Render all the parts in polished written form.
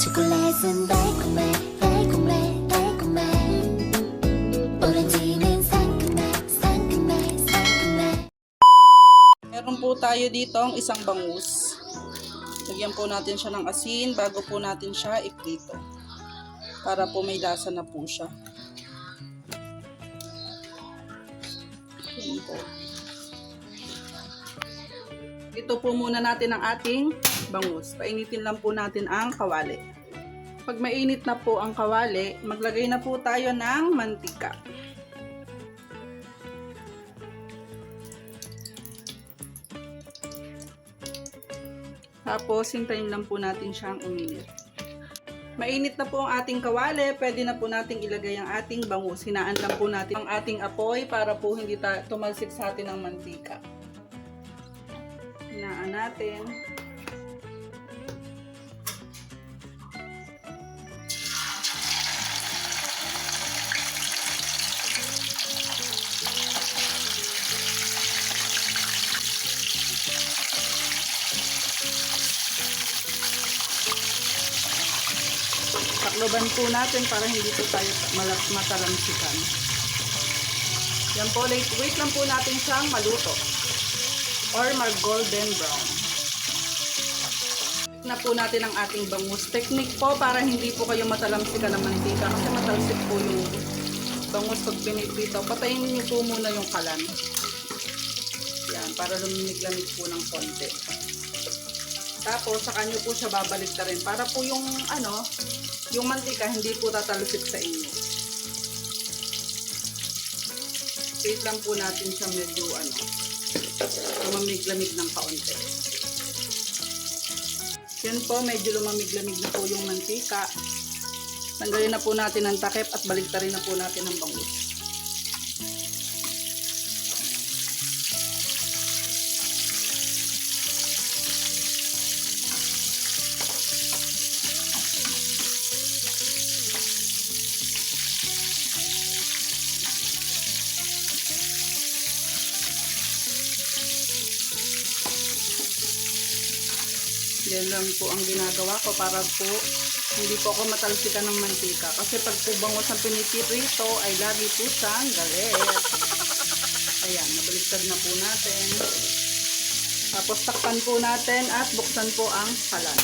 초콜릿은 달콤해 달콤해 달콤해 오렌지는 상큼해 상큼해 상큼해. Meron po tayo ditong isang bangus. Lagyan po natin siya ng asin bago po natin siya iprito. Para po may lasa na po siya. Yan po. Ito po muna natin ang ating bangus. Painitin lang po natin ang kawali. Pag mainit na po ang kawali, maglagay na po tayo ng mantika. Tapos, hintayin lang po natin siyang uminit. Mainit na po ang ating kawali, pwede na po natin ilagay ang ating bangus. Hinaan lang po natin ang ating apoy para po hindi tumalsik sa atin ang mantika. Hinaan natin. Takloban po natin para hindi po tayo matalamsikan. Yan po, wait lang po natin siyang maluto or mag-golden brown. Na po natin ang ating bangus. Technique po para hindi po kayo matalamsikan ng mantika kasi matalsik po yung bangus pag piniprito. Patayin niyo po muna yung kalan. Yan, para lumimig-lamig po ng konti. Tapos, saka nyo po siya babalik na rin para po yung yung mantika hindi po tatalsik sa inyo. Wait lang po natin siya medyo lumamig-lamig ng kaunti. Yan po, medyo lumamig-lamig na po yung mantika. Tanggalin na po natin ang takip at baliktarin na po natin ang bangus. Yan lang po ang ginagawa ko para po hindi po ako matalsikan ng mantika. Kasi pag po bangus ang piniprito ay lagi po siyang galit. Ayan, nabaliktad na po natin. Tapos takpan po natin at buksan po ang kalan.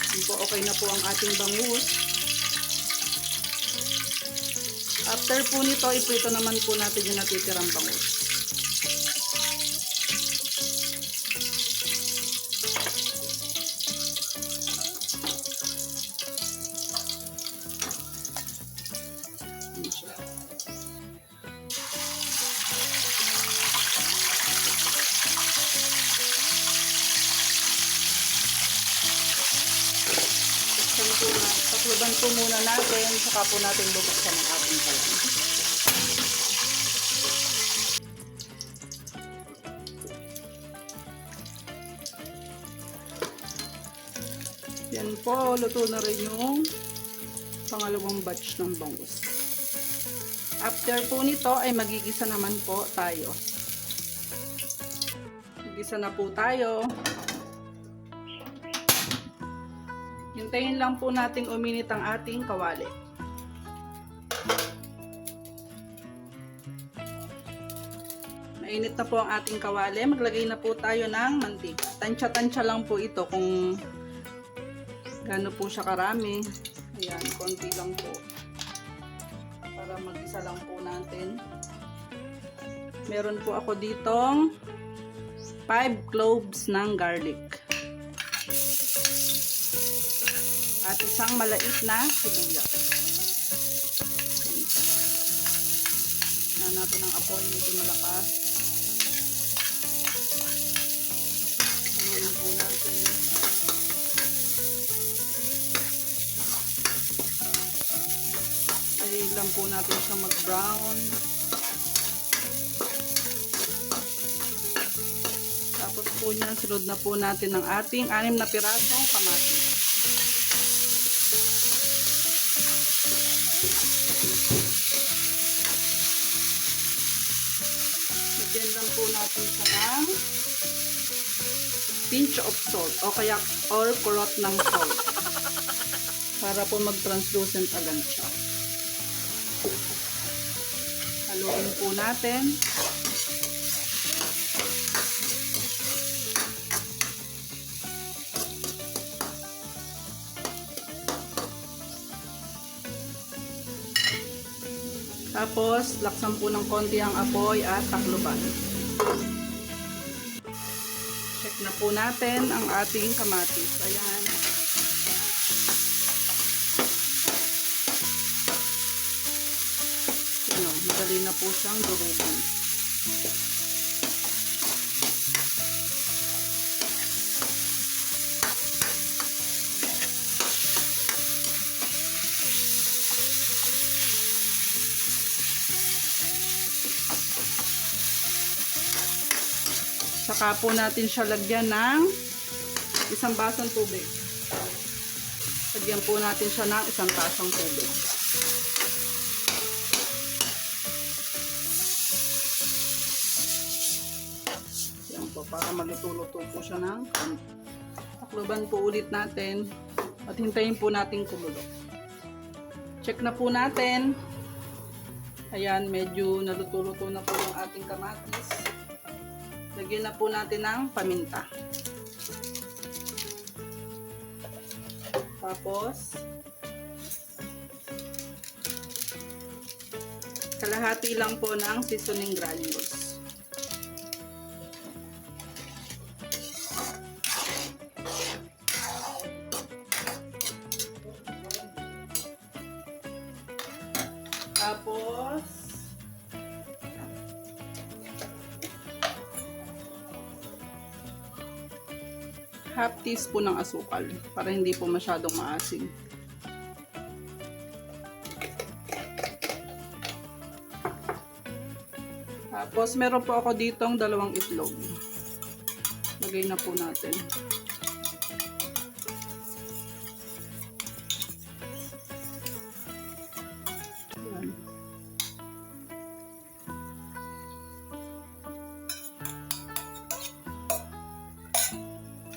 Yan po, okay na po ang ating bangus. After po nito, iprito naman po natin yung natitirang bangus. Takloban po muna natin, saka po natin bubuksan ang ating kalan. Yan po, luto na rin yung pangalawang batch ng bangus. After po nito ay magigisa naman po tayo. Magigisa na po tayo. Hintayin lang po nating uminit ang ating kawali. Mainit na po ang ating kawali. Maglagay na po tayo ng mantika. Tansya-tansya lang po ito kung gaano po siya karami. Ayan, konti lang po. Para mag-isa lang po natin. Meron po ako ditong 5 cloves ng garlic. At isang malait na sibuyas. Na natin ang apoy, medyo malakas. Haluin po natin. Ayayin lang po natin siyang mag-brown. Tapos po niyan, sunod na po natin ang ating 6 na pirasong kamatis. Lagyan lang po natin siya ng pinch of salt o kaya or kurot ng salt para po mag-translucent agad siya. Haluin po natin. Tapos, laksan po ng konti ang apoy at takluban. Check na po natin ang ating kamatis. Ayan. Ano, madali na po siyang durugin. Saka po natin siya lagyan ng isang basong tubig. Lagyan po natin siya ng isang tasang tubig. Yan po, para maluto-luto po siya ng takluban po ulit natin at hintayin po natin kumulo. Check na po natin. Ayan, medyo naluto-luto na po yung ating kamatis. Lagyan na po natin ng paminta. Tapos, kalahati lang po ng seasoning granules. Tapos, half teaspoon ng asukal para hindi po masyadong maasim. Tapos meron po ako ditong 2 itlog. Lagay na po natin. Yan.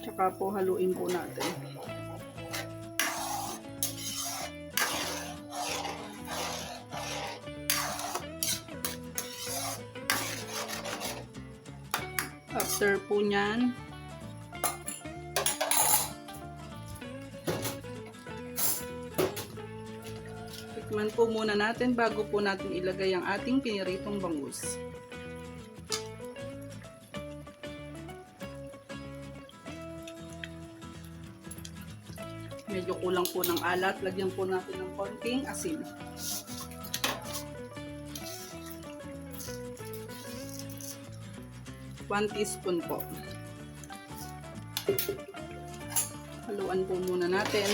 Tsaka po haluin po natin. After po nyan, tikman po muna natin bago po natin ilagay ang ating piniritong bangus. Medyo kulang po ng alat. Lagyan po natin ng konting asin. One teaspoon po. Haluan po muna natin.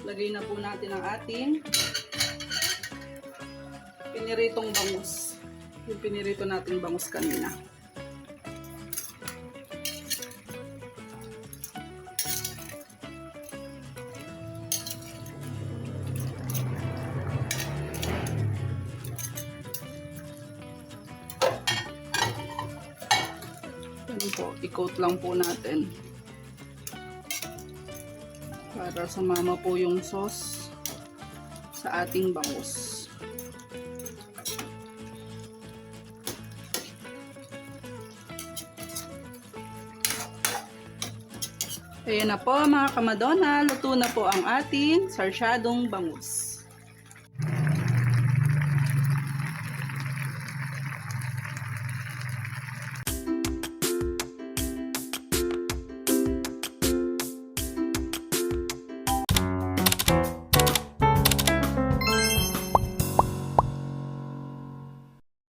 Lagay na po natin ang ating piniritong bangus. Yung pinirito natin bangus kanina. Yan po, i-coat lang po natin. Para sumama po yung sauce sa ating bangus. Ayan na po mga kamadona, luto na po ang ating sarsyadong bangus.